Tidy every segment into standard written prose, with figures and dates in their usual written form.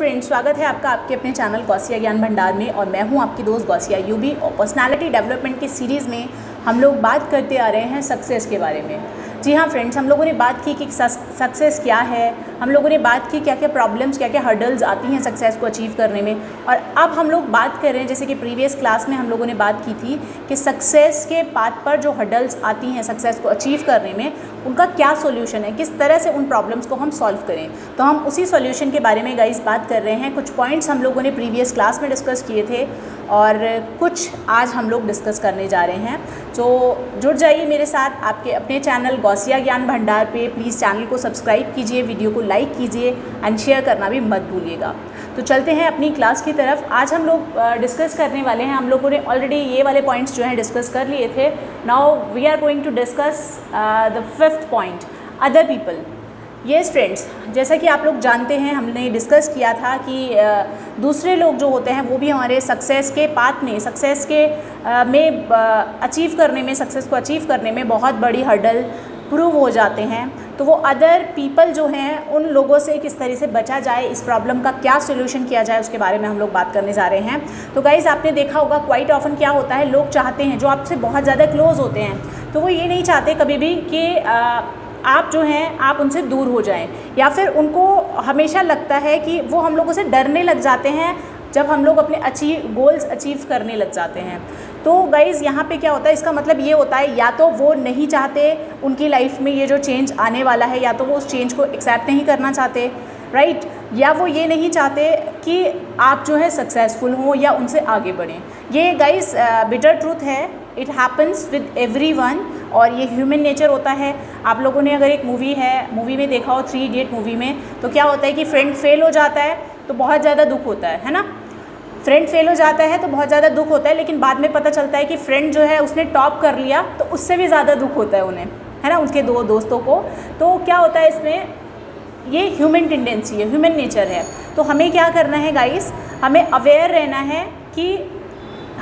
Friends, स्वागत है आपका आपके अपने चैनल गौसिया ज्ञान भंडार में। और मैं हूं आपकी दोस्त गौसिया यूबी। और पर्सनालिटी डेवलपमेंट की सीरीज़ में हम लोग बात करते आ रहे हैं सक्सेस के बारे में। जी हाँ फ्रेंड्स, हम लोगों ने बात की कि सक्सेस क्या है, हम लोगों ने बात की क्या क्या प्रॉब्लम्स, क्या क्या हर्डल्स आती हैं सक्सेस को अचीव करने में। और अब हम लोग बात कर रहे हैं, जैसे कि प्रीवियस क्लास में हम लोगों ने बात की थी कि सक्सेस के पाथ पर जो हर्डल्स आती हैं सक्सेस को अचीव करने में, उनका क्या सॉल्यूशन है, किस तरह से उन प्रॉब्लम्स को हम सॉल्व करें। तो हम उसी सॉल्यूशन के बारे में गाइस बात कर रहे हैं। कुछ पॉइंट्स हम लोगों ने प्रीवियस क्लास में डिस्कस किए थे और कुछ आज हम लोग डिस्कस करने जा रहे हैं। तो जुड़ जाइए मेरे साथ आपके अपने चैनल गौसिया ज्ञान भंडार पे। प्लीज़ चैनल को सब्सक्राइब कीजिए, वीडियो को लाइक कीजिए एंड शेयर करना भी मत भूलिएगा। तो चलते हैं अपनी क्लास की तरफ। आज हम लोग डिस्कस करने वाले हैं, हम लोगों ने ऑलरेडी ये वाले पॉइंट्स जो हैं डिस्कस कर लिए थे। Now we are going to discuss the fifth point, other people. Yes friends, जैसा कि आप लोग जानते हैं, हमने डिस्कस किया था कि दूसरे लोग जो होते हैं वो भी हमारे सक्सेस के पाथ में, सक्सेस के में अचीव करने में, सक्सेस को अचीव करने में बहुत बड़ी हर्डल प्रूव हो जाते हैं। तो वो अदर पीपल जो हैं, उन लोगों से किस तरह से बचा जाए, इस प्रॉब्लम का क्या सोल्यूशन किया जाए, उसके बारे में हम लोग बात करने जा रहे हैं। तो गाइज़, आपने देखा होगा क्वाइट ऑफन क्या होता है, लोग चाहते हैं, जो आपसे बहुत ज़्यादा क्लोज होते हैं, तो वो ये नहीं चाहते कभी भी कि आप जो हैं आप उनसे दूर हो जाएं, या फिर उनको हमेशा लगता है कि वो हम लोगों से डरने लग जाते हैं जब हम लोग अपने गोल्स अचीव करने लग जाते हैं। तो गाइज़, यहाँ पे क्या होता है, इसका मतलब ये होता है या तो वो नहीं चाहते उनकी लाइफ में ये जो चेंज आने वाला है, या तो वो उस चेंज को एक्सेप्ट नहीं करना चाहते, राइट, या वो ये नहीं चाहते कि आप जो है सक्सेसफुल हों या उनसे आगे बढ़ें। ये गाइज़ बिटर ट्रूथ है, इट हैपन्स विद एवरीवन, और ये ह्यूमन नेचर होता है। आप लोगों ने अगर एक मूवी में देखा हो, 3 इडियट मूवी में, तो क्या होता है कि फ्रेंड फेल हो जाता है तो बहुत ज़्यादा दुख होता है ना। फ्रेंड फेल हो जाता है तो बहुत ज़्यादा दुख होता है, लेकिन बाद में पता चलता है कि फ्रेंड जो है उसने टॉप कर लिया, तो उससे भी ज़्यादा दुख होता है उन्हें, है ना, उसके दो दोस्तों को। तो क्या होता है इसमें, ये ह्यूमन टेंडेंसी है, ह्यूमन नेचर है। तो हमें क्या करना है गाइस, हमें अवेयर रहना है कि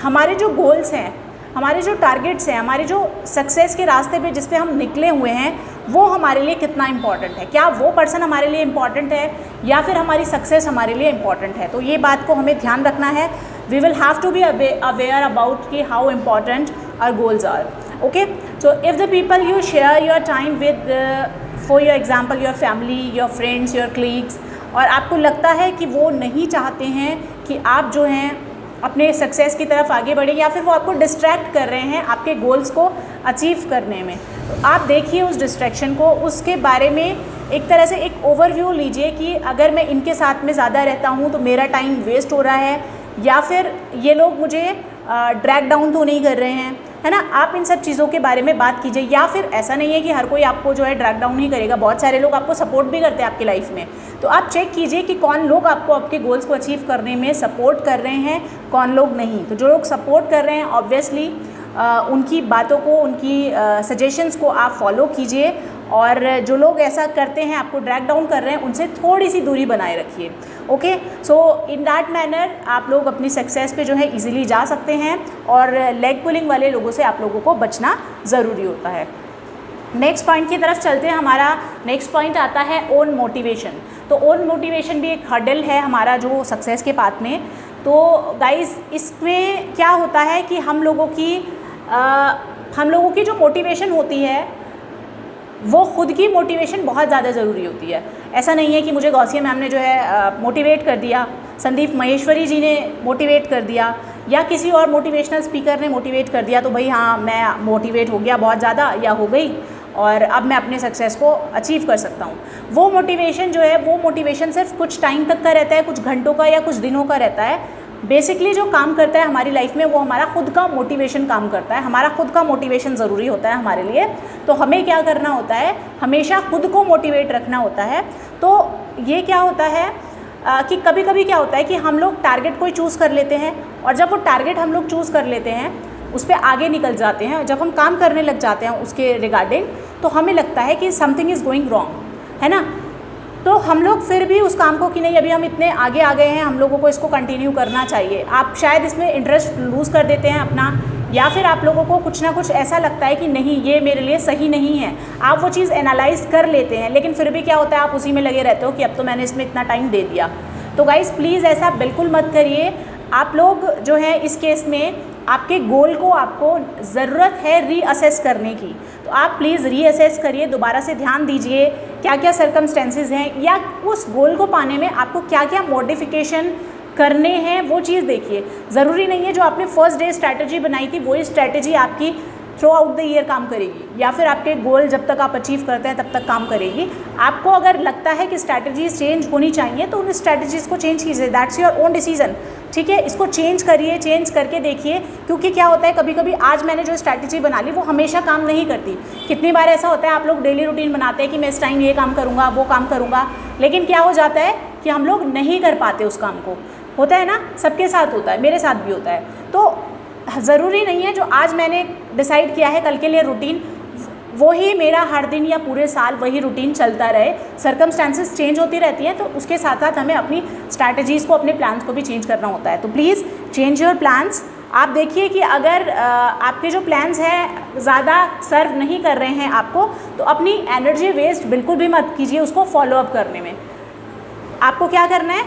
हमारे जो गोल्स हैं, हमारे जो टारगेट्स हैं, हमारे जो सक्सेस के रास्ते पे जिस पे हम निकले हुए हैं, वो हमारे लिए कितना इम्पॉर्टेंट है। क्या वो पर्सन हमारे लिए इम्पॉर्टेंट है या फिर हमारी सक्सेस हमारे लिए इम्पॉर्टेंट है। तो ये बात को हमें ध्यान रखना है। We will have to be aware about कि how important our goals are. Okay, so if the people you share your time with, for your example your family, your friends, your colleagues, और आपको लगता है कि वो नहीं चाहते हैं कि आप जो हैं अपने सक्सेस की तरफ आगे बढ़े, या फिर वो आपको डिस्ट्रैक्ट कर रहे हैं आपके गोल्स को अचीव करने में, तो आप देखिए उस डिस्ट्रैक्शन को, उसके बारे में एक तरह से एक ओवरव्यू लीजिए कि अगर मैं इनके साथ में ज़्यादा रहता हूँ तो मेरा टाइम वेस्ट हो रहा है, या फिर ये लोग मुझे ड्रैग डाउन तो नहीं कर रहे हैं, है ना। आप इन सब चीज़ों के बारे में बात कीजिए। या फिर ऐसा नहीं है कि हर कोई आपको जो है ड्रैग डाउन नहीं करेगा, बहुत सारे लोग आपको सपोर्ट भी करते हैं आपकी लाइफ में। तो आप चेक कीजिए कि कौन लोग आपको आपके गोल्स को अचीव करने में सपोर्ट कर रहे हैं, कौन लोग नहीं। तो जो लोग सपोर्ट कर रहे हैं, ऑब्वियसली उनकी बातों को, उनकी सजेशंस को आप फॉलो कीजिए, और जो लोग ऐसा करते हैं, आपको ड्रैग डाउन कर रहे हैं, उनसे थोड़ी सी दूरी बनाए रखिए। Okay, so in that manner आप लोग अपनी सक्सेस पे जो है इजीली जा सकते हैं, और लेग पुलिंग वाले लोगों से आप लोगों को बचना ज़रूरी होता है। नेक्स्ट पॉइंट की तरफ चलते हैं। हमारा नेक्स्ट पॉइंट आता है ओन मोटिवेशन। तो ओन मोटिवेशन भी एक हर्डल है हमारा जो सक्सेस के पाथ में। तो गाइज़, इसमें क्या होता है कि हम लोगों की जो मोटिवेशन होती है, वो खुद की मोटिवेशन बहुत ज़्यादा ज़रूरी होती है। ऐसा नहीं है कि मुझे गौसिया मैम ने जो है मोटिवेट कर दिया, संदीप महेश्वरी जी ने मोटिवेट कर दिया, या किसी और मोटिवेशनल स्पीकर ने मोटिवेट कर दिया, तो भाई हाँ मैं मोटिवेट हो गया बहुत ज़्यादा, या हो गई, और अब मैं अपने सक्सेस को अचीव कर सकता हूँ। वो मोटिवेशन जो है, वो मोटिवेशन सिर्फ कुछ टाइम तक का रहता है, कुछ घंटों का या कुछ दिनों का रहता है। बेसिकली जो काम करता है हमारी लाइफ में, वो हमारा खुद का मोटिवेशन काम करता है। हमारा खुद का मोटिवेशन ज़रूरी होता है हमारे लिए। तो हमें क्या करना होता है, हमेशा खुद को मोटिवेट रखना होता है। तो ये क्या होता है कि कभी कभी क्या होता है कि हम लोग टारगेट कोई चूज़ कर लेते हैं, और जब वो टारगेट हम लोग चूज़ कर लेते हैं, उस पर आगे निकल जाते हैं, जब हम काम करने लग जाते हैं उसके रिगार्डिंग, तो हमें लगता है कि समथिंग इज़ गोइंग रॉन्ग, है ना। तो हम लोग फिर भी उस काम को कि नहीं, अभी हम इतने आगे आ गए हैं, हम लोगों को इसको कंटिन्यू करना चाहिए। आप शायद इसमें इंटरेस्ट लूज़ कर देते हैं अपना, या फिर आप लोगों को कुछ ना कुछ ऐसा लगता है कि नहीं ये मेरे लिए सही नहीं है। आप वो चीज़ एनालाइज कर लेते हैं, लेकिन फिर भी क्या होता है, आप उसी में लगे रहते हो कि अब तो मैंने इसमें इतना टाइम दे दिया, तो गाइस प्लीज़ ऐसा बिल्कुल मत करिए। आप लोग जो है इस केस में आपके गोल को आपको ज़रूरत है रीअसेस करने की, तो आप प्लीज़ रीअसेस करिए, दोबारा से ध्यान दीजिए क्या क्या सर्कमस्टेंसेस हैं या उस गोल को पाने में आपको क्या क्या मॉडिफिकेशन करने हैं वो चीज़ देखिए। ज़रूरी नहीं है जो आपने फर्स्ट डे स्ट्रैटेजी बनाई थी वही स्ट्रैटेजी आपकी थ्रू आउट द ईयर काम करेगी या फिर आपके गोल जब तक आप अचीव करते हैं तब तक काम करेगी। आपको अगर लगता है कि स्ट्रैटेजीज चेंज होनी चाहिए तो उन स्ट्रैटेजीज़ को चेंज कीजिए, दैट्स योर ओन डिसीजन, ठीक है। इसको चेंज करिए, चेंज करके देखिए, क्योंकि क्या होता है कभी कभी आज मैंने जो स्ट्रैटेजी बना ली वो हमेशा काम नहीं करती। कितनी बार ऐसा होता है आप लोग डेली रूटीन बनाते हैं कि मैं इस टाइम ये काम करूँगा वो काम करूँगा, लेकिन क्या हो जाता है कि हम लोग नहीं कर पाते उस काम को। होता है ना, सबके साथ होता है, मेरे साथ भी होता है। तो ज़रूरी नहीं है जो आज मैंने डिसाइड किया है कल के लिए रूटीन वही मेरा हर दिन या पूरे साल वही रूटीन चलता रहे। सर्कमस्टांसेस चेंज होती रहती हैं तो उसके साथ साथ हमें अपनी स्ट्रैटेजीज़ को, अपने प्लान्स को भी चेंज करना होता है। तो प्लीज़ चेंज योर प्लान्स। आप देखिए कि अगर आपके जो प्लान्स हैं ज़्यादा सर्व नहीं कर रहे हैं आपको, तो अपनी एनर्जी वेस्ट बिल्कुल भी मत कीजिए उसको फॉलोअप करने में। आपको क्या करना है,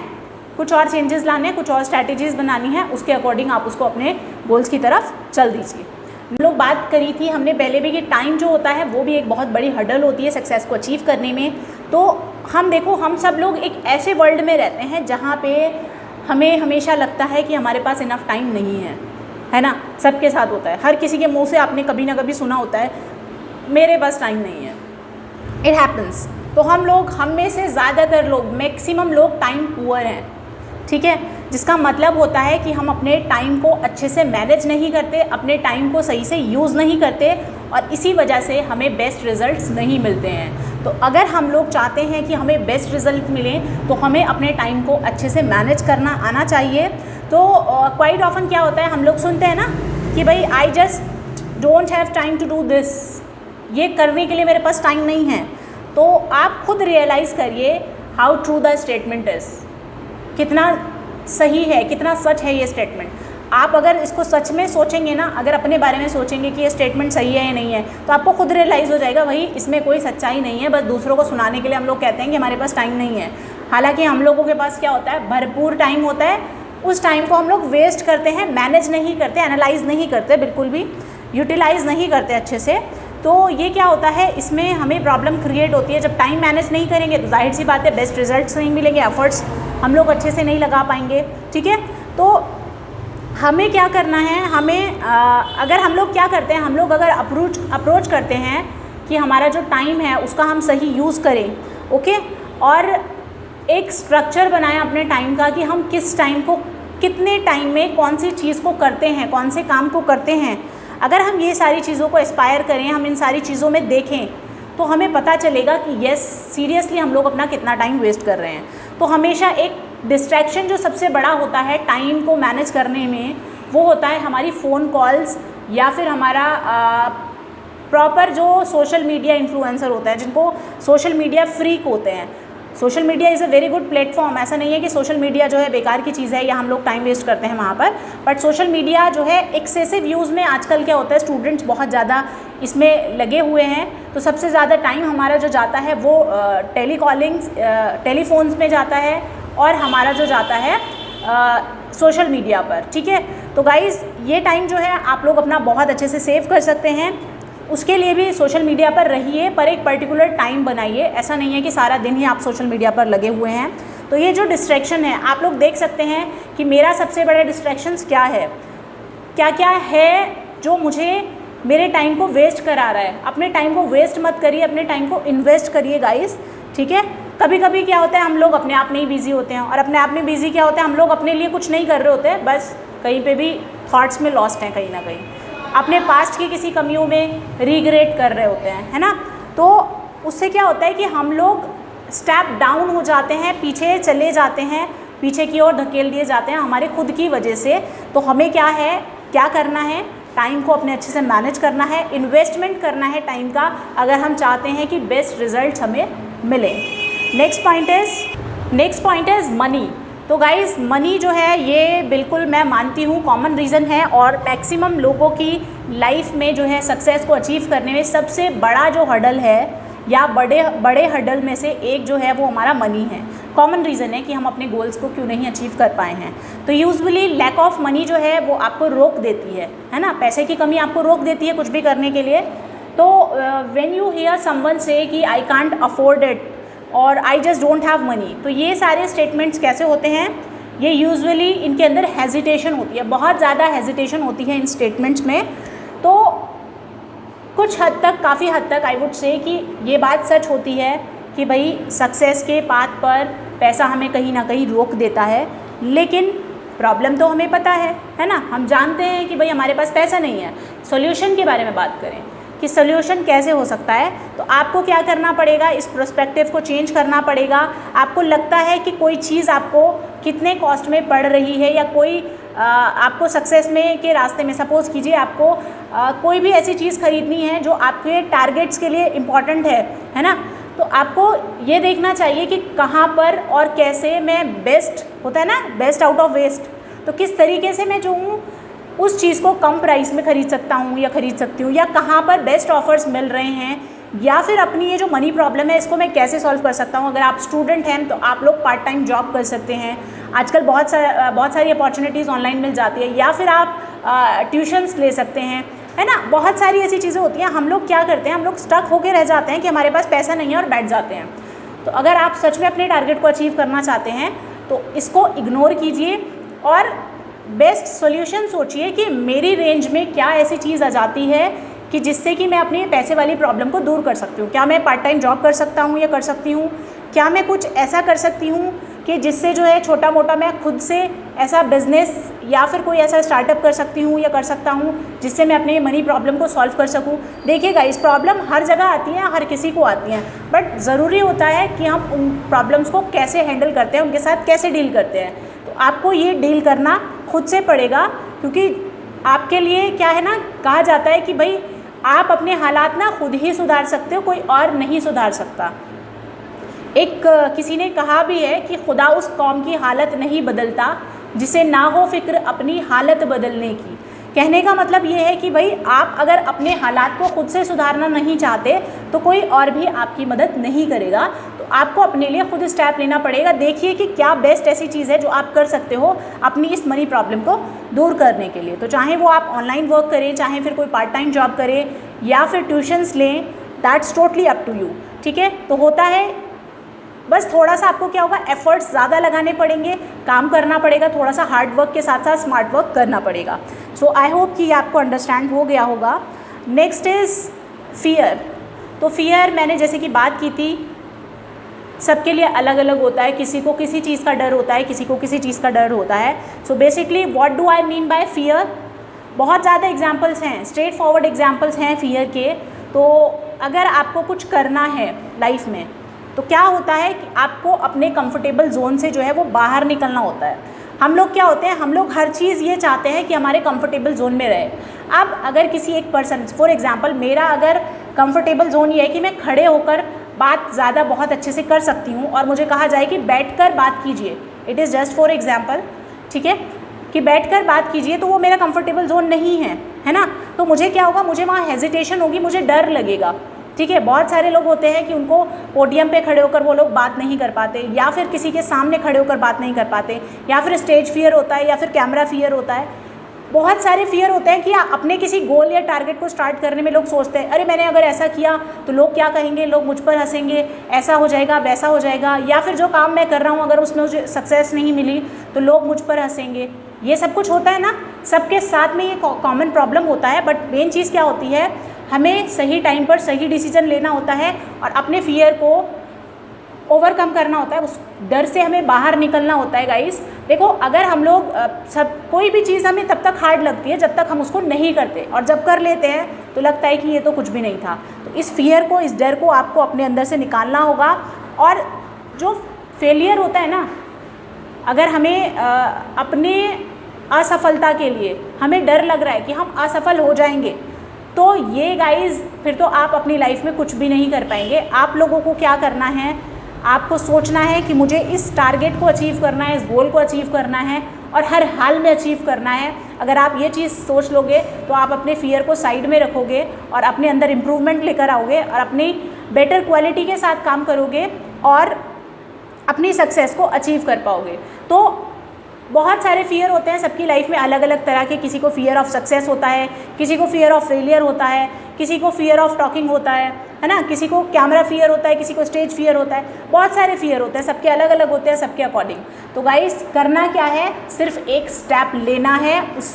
कुछ और चेंजेस लाने हैं, कुछ और स्ट्रैटेजीज़ बनानी है, उसके अकॉर्डिंग आप उसको अपने गोल्स की तरफ चल दीजिए। हम लोग बात करी थी हमने पहले भी कि टाइम जो होता है वो भी एक बहुत बड़ी हर्डल होती है सक्सेस को अचीव करने में। तो हम देखो, हम सब लोग एक ऐसे वर्ल्ड में रहते हैं जहाँ पे हमें हमेशा लगता है कि हमारे पास इनफ टाइम नहीं है ना। सबके साथ होता है, हर किसी के मुंह से आपने कभी ना कभी सुना होता है मेरे पास टाइम नहीं है, इट हैपन्स। तो हम में से ज़्यादातर लोग, मैक्सिमम लोग टाइम पुअर हैं, ठीक है, जिसका मतलब होता है कि हम अपने टाइम को अच्छे से मैनेज नहीं करते, अपने टाइम को सही से यूज़ नहीं करते और इसी वजह से हमें बेस्ट रिज़ल्ट्स नहीं मिलते हैं। तो अगर हम लोग चाहते हैं कि हमें बेस्ट रिज़ल्ट मिलें तो हमें अपने टाइम को अच्छे से मैनेज करना आना चाहिए। तो क्वाइट ऑफन क्या होता है, हम लोग सुनते हैं ना कि भाई I just don't have time to do this, ये करने के लिए मेरे पास टाइम नहीं है। तो आप खुद रियलाइज़ करिए how true the statement is, कितना सही है, कितना सच है ये स्टेटमेंट। आप अगर इसको सच में सोचेंगे ना, अगर अपने बारे में सोचेंगे कि ये स्टेटमेंट सही है या नहीं है, तो आपको खुद रियलाइज़ हो जाएगा भाई इसमें कोई सच्चाई नहीं है, बस दूसरों को सुनाने के लिए हम लोग कहते हैं कि हमारे पास टाइम नहीं है। हालांकि हम लोगों के पास क्या होता है, भरपूर टाइम होता है, उस टाइम को हम लोग वेस्ट करते हैं, मैनेज नहीं करते, एनालाइज नहीं करते, बिल्कुल भी यूटिलाइज़ नहीं करते अच्छे से। तो ये क्या होता है, इसमें हमें प्रॉब्लम क्रिएट होती है। जब टाइम मैनेज नहीं करेंगे तो जाहिर सी बात है बेस्ट रिजल्ट्स नहीं मिलेंगे, एफर्ट्स हम लोग अच्छे से नहीं लगा पाएंगे, ठीक है। तो हमें क्या करना है, हमें अगर हम लोग क्या करते हैं, हम लोग अगर अप्रोच करते हैं कि हमारा जो टाइम है उसका हम सही यूज़ करें, ओके, और एक स्ट्रक्चर बनाएं अपने टाइम का कि हम किस टाइम को, कितने टाइम में कौन सी चीज़ को करते हैं, कौन से काम को करते हैं। अगर हम ये सारी चीज़ों को एस्पायर करें, हम इन सारी चीज़ों में देखें, तो हमें पता चलेगा कि यस सीरियसली हम लोग अपना कितना टाइम वेस्ट कर रहे हैं। तो हमेशा एक डिस्ट्रैक्शन जो सबसे बड़ा होता है टाइम को मैनेज करने में, वो होता है हमारी फ़ोन कॉल्स या फिर हमारा प्रॉपर जो सोशल मीडिया इन्फ्लुएंसर होता है, जिनको सोशल मीडिया फ्रीक होते हैं। Social media is a very good platform, ऐसा नहीं है कि सोशल मीडिया जो है बेकार की चीज़ है या हम लोग टाइम वेस्ट करते हैं वहाँ पर, बट सोशल मीडिया जो है एक्सेसिव यूज़ में आजकल क्या होता है, स्टूडेंट्स बहुत ज़्यादा इसमें लगे हुए हैं। तो सबसे ज़्यादा टाइम हमारा जो जाता है वो टेलीकॉलिंग्स, टेलीफोन्स में जाता है और हमारा जो जाता है सोशल मीडिया पर, ठीक है। तो गाइज़ ये टाइम जो है आप लोग अपना बहुत अच्छे से सेव कर सकते हैं। उसके लिए भी सोशल मीडिया पर रहिए, पर एक पर्टिकुलर टाइम बनाइए। ऐसा नहीं है कि सारा दिन ही आप सोशल मीडिया पर लगे हुए हैं। तो ये जो डिस्ट्रैक्शन है, आप लोग देख सकते हैं कि मेरा सबसे बड़ा डिस्ट्रैक्शंस क्या है, क्या क्या है जो मुझे मेरे टाइम को वेस्ट करा रहा है। अपने टाइम को वेस्ट मत करिए, अपने टाइम को इन्वेस्ट करिए गाइस, ठीक है। कभी कभी क्या होता है, हम लोग अपने आप में ही बिजी होते हैं, और अपने आप में बिजी क्या होता है, हम लोग अपने लिए कुछ नहीं कर रहे होते हैं, बस कहीं पे भी थॉट्स में लॉस्ट हैं, कहीं ना कहीं अपने पास्ट की किसी कमियों में रिग्रेट कर रहे होते हैं, है ना। तो उससे क्या होता है कि हम लोग स्टेप डाउन हो जाते हैं, पीछे चले जाते हैं, पीछे की ओर धकेल दिए जाते हैं हमारे खुद की वजह से। तो हमें क्या है, क्या करना है, टाइम को अपने अच्छे से मैनेज करना है, इन्वेस्टमेंट करना है टाइम का, अगर हम चाहते हैं कि बेस्ट रिजल्ट्स हमें मिले। Next point is money. तो गाइज़ मनी जो है ये बिल्कुल मैं मानती हूँ कॉमन रीज़न है, और मैक्सिमम लोगों की लाइफ में जो है सक्सेस को अचीव करने में सबसे बड़ा जो हर्डल है या बड़े हर्डल में से एक जो है वो हमारा मनी है। कॉमन रीज़न है कि हम अपने गोल्स को क्यों नहीं अचीव कर पाए हैं। तो यूजुअली लैक ऑफ मनी जो है वो आपको रोक देती है ना, पैसे की कमी आपको रोक देती है कुछ भी करने के लिए। तो व्हेन यू हियर समवन से कि आई कांट अफोर्ड इट और आई जस्ट डोंट हैव मनी, तो ये सारे स्टेटमेंट्स कैसे होते हैं, ये यूजुअली इनके अंदर हेजिटेशन होती है, बहुत ज़्यादा हेजिटेशन होती है इन स्टेटमेंट्स में। तो कुछ हद तक, काफ़ी हद तक आई वुड से कि ये बात सच होती है कि भाई सक्सेस के पाथ पर पैसा हमें कहीं ना कहीं रोक देता है, लेकिन प्रॉब्लम तो हमें पता है ना, हम जानते हैं कि भाई हमारे पास पैसा नहीं है। सॉल्यूशन के बारे में बात करें कि सॉल्यूशन कैसे हो सकता है, तो आपको क्या करना पड़ेगा, इस पर्सपेक्टिव को चेंज करना पड़ेगा। आपको लगता है कि कोई चीज़ आपको कितने कॉस्ट में पड़ रही है, या कोई आपको सक्सेस में के रास्ते में, सपोज़ कीजिए आपको कोई भी ऐसी चीज़ खरीदनी है जो आपके टारगेट्स के लिए इम्पॉर्टेंट है ना, तो आपको ये देखना चाहिए कि कहाँ पर और कैसे मैं बेस्ट, होता है ना बेस्ट आउट ऑफ वेस्ट, तो किस तरीके से मैं जो हूँ उस चीज़ को कम प्राइस में ख़रीद सकता हूँ या ख़रीद सकती हूँ, या कहाँ पर बेस्ट ऑफर्स मिल रहे हैं, या फिर अपनी ये जो मनी प्रॉब्लम है इसको मैं कैसे सॉल्व कर सकता हूँ। अगर आप स्टूडेंट हैं तो आप लोग पार्ट टाइम जॉब कर सकते हैं, आजकल बहुत सारी अपॉर्चुनिटीज़ ऑनलाइन मिल जाती है, या फिर आप ट्यूशन्स ले सकते हैं, है ना। बहुत सारी ऐसी चीज़ें होती हैं। हम लोग क्या करते हैं, हम लोग स्टक होकर रह जाते हैं कि हमारे पास पैसा नहीं है और बैठ जाते हैं। तो अगर आप सच में अपने टारगेट को अचीव करना चाहते हैं तो इसको इग्नोर कीजिए और बेस्ट सॉल्यूशन सोचिए कि मेरी रेंज में क्या ऐसी चीज़ आ जाती है कि जिससे कि मैं अपनी पैसे वाली प्रॉब्लम को दूर कर सकती हूँ। क्या मैं पार्ट टाइम जॉब कर सकता हूँ या कर सकती हूँ, क्या मैं कुछ ऐसा कर सकती हूँ कि जिससे जो है छोटा मोटा मैं खुद से ऐसा बिज़नेस या फिर कोई ऐसा स्टार्टअप कर सकती हूँ या कर सकता हूँ जिससे मैं अपने मनी प्रॉब्लम को सॉल्व कर सकूँ। देखिएगा, इस प्रॉब्लम हर जगह आती है, हर किसी को आती हैं, बट ज़रूरी होता है कि हम उन प्रॉब्लम्स को कैसे हैंडल करते हैं, उनके साथ कैसे डील करते हैं। तो आपको ये डील करना खुद से पड़ेगा, क्योंकि आपके लिए क्या है ना, कहा जाता है कि भाई आप अपने हालात ना खुद ही सुधार सकते हो, कोई और नहीं सुधार सकता। एक किसी ने कहा भी है कि खुदा उस कौम की हालत नहीं बदलता जिसे ना हो फिक्र अपनी हालत बदलने की। कहने का मतलब ये है कि भाई आप अगर अपने हालात को खुद से सुधारना नहीं चाहते तो कोई और भी आपकी मदद नहीं करेगा। तो आपको अपने लिए खुद स्टेप लेना पड़ेगा। देखिए कि क्या बेस्ट ऐसी चीज़ है जो आप कर सकते हो अपनी इस मनी प्रॉब्लम को दूर करने के लिए। तो चाहे वो आप ऑनलाइन वर्क करें, चाहे फिर कोई पार्ट टाइम जॉब करें या फिर ट्यूशन्स लें, that's totally up to you. ठीक है, तो होता है बस थोड़ा सा आपको क्या होगा, एफर्ट्स ज़्यादा लगाने पड़ेंगे, काम करना पड़ेगा, थोड़ा सा हार्ड वर्क के साथ साथ स्मार्ट वर्क करना पड़ेगा। सो आई होप कि ये आपको अंडरस्टैंड हो गया होगा। Next is fear. तो फियर मैंने जैसे कि बात की थी, सबके लिए अलग अलग होता है। किसी को किसी चीज़ का डर होता है, किसी को किसी चीज़ का डर होता है। So basically what do I mean by fear, बहुत ज़्यादा एग्जाम्पल्स हैं, स्ट्रेट फॉरवर्ड एग्जाम्पल्स हैं फियर के। तो अगर आपको कुछ करना है लाइफ में तो क्या होता है कि आपको अपने कंफर्टेबल जोन से जो है वो बाहर निकलना होता है। हम लोग क्या होते हैं, हम लोग हर चीज़ ये चाहते हैं कि हमारे कंफर्टेबल जोन में रहे। अब अगर किसी एक पर्सन, फॉर एग्जांपल मेरा अगर कंफर्टेबल जोन ये है कि मैं खड़े होकर बात ज़्यादा बहुत अच्छे से कर सकती हूँ और मुझे कहा जाए कि बैठकर बात कीजिए, it is just for example, ठीक है, कि बैठकर बात कीजिए, तो वो मेरा कंफर्टेबल जोन नहीं है ना। तो मुझे क्या होगा, मुझे वहाँ हेजिटेशन होगी, मुझे डर लगेगा। ठीक है, बहुत सारे लोग होते हैं कि उनको पोडियम पे खड़े होकर वो लोग बात नहीं कर पाते, या फिर किसी के सामने खड़े होकर बात नहीं कर पाते, या फिर स्टेज फियर होता है, या फिर कैमरा फियर होता है। बहुत सारे फियर होते हैं कि अपने किसी गोल या टारगेट को स्टार्ट करने में लोग सोचते हैं, अरे मैंने अगर ऐसा किया तो लोग क्या कहेंगे, लोग मुझ पर हंसेंगे, ऐसा हो जाएगा, वैसा हो जाएगा, या फिर जो काम मैं कर रहा हूँ अगर उसमें मुझे सक्सेस नहीं मिली तो लोग मुझ पर हंसेंगे। ये सब कुछ होता है ना, सबके साथ में ये कॉमन प्रॉब्लम होता है। बट मेन चीज़ क्या होती है, हमें सही टाइम पर सही डिसीजन लेना होता है और अपने फियर को ओवरकम करना होता है, उस डर से हमें बाहर निकलना होता है। गाइस देखो, अगर हम लोग कोई भी चीज़ हमें तब तक हार्ड लगती है जब तक हम उसको नहीं करते, और जब कर लेते हैं तो लगता है कि ये तो कुछ भी नहीं था। तो इस फियर को, इस डर को आपको अपने अंदर से निकालना होगा। और जो फेलियर होता है ना, अगर हमें अपने असफलता के लिए हमें डर लग रहा है कि हम असफल हो जाएंगे, तो ये गाइस फिर तो आप अपनी लाइफ में कुछ भी नहीं कर पाएंगे। आप लोगों को क्या करना है, आपको सोचना है कि मुझे इस टारगेट को अचीव करना है, इस गोल को अचीव करना है और हर हाल में अचीव करना है। अगर आप ये चीज़ सोच लोगे तो आप अपने फियर को साइड में रखोगे और अपने अंदर इम्प्रूवमेंट लेकर आओगे और अपनी बेटर क्वालिटी के साथ काम करोगे और अपनी सक्सेस को अचीव कर पाओगे। तो बहुत सारे फियर होते हैं सबकी लाइफ में, अलग अलग तरह के। किसी को फियर ऑफ सक्सेस होता है, किसी को फियर ऑफ फेलियर होता है, किसी को फियर ऑफ टॉकिंग होता है ना, किसी को कैमरा फियर होता है, किसी को स्टेज फियर होता है, बहुत सारे फियर होते हैं, सबके अलग अलग होते हैं, सबके अकॉर्डिंग। तो गाइस करना क्या है, सिर्फ एक स्टेप लेना है, उस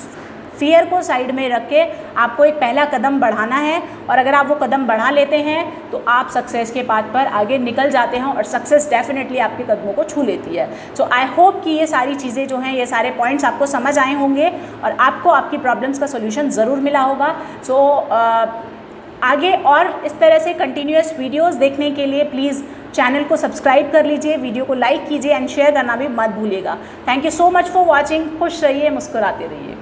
फियर को साइड में रख के आपको एक पहला कदम बढ़ाना है, और अगर आप वो कदम बढ़ा लेते हैं तो आप सक्सेस के पाथ पर आगे निकल जाते हैं, और सक्सेस डेफिनेटली आपके कदमों को छू लेती है। सो आई होप कि ये सारी चीज़ें जो हैं, ये सारे पॉइंट्स आपको समझ आए होंगे और आपको आपकी प्रॉब्लम्स का सोल्यूशन ज़रूर मिला होगा। सो आगे और इस तरह से कंटिन्यूअस वीडियोस देखने के लिए प्लीज़ चैनल को सब्सक्राइब कर लीजिए, वीडियो को लाइक कीजिए एंड शेयर करना भी मत भूलिएगा। Thank you so much for watching. खुश रहिए, मुस्कुराते रहिए।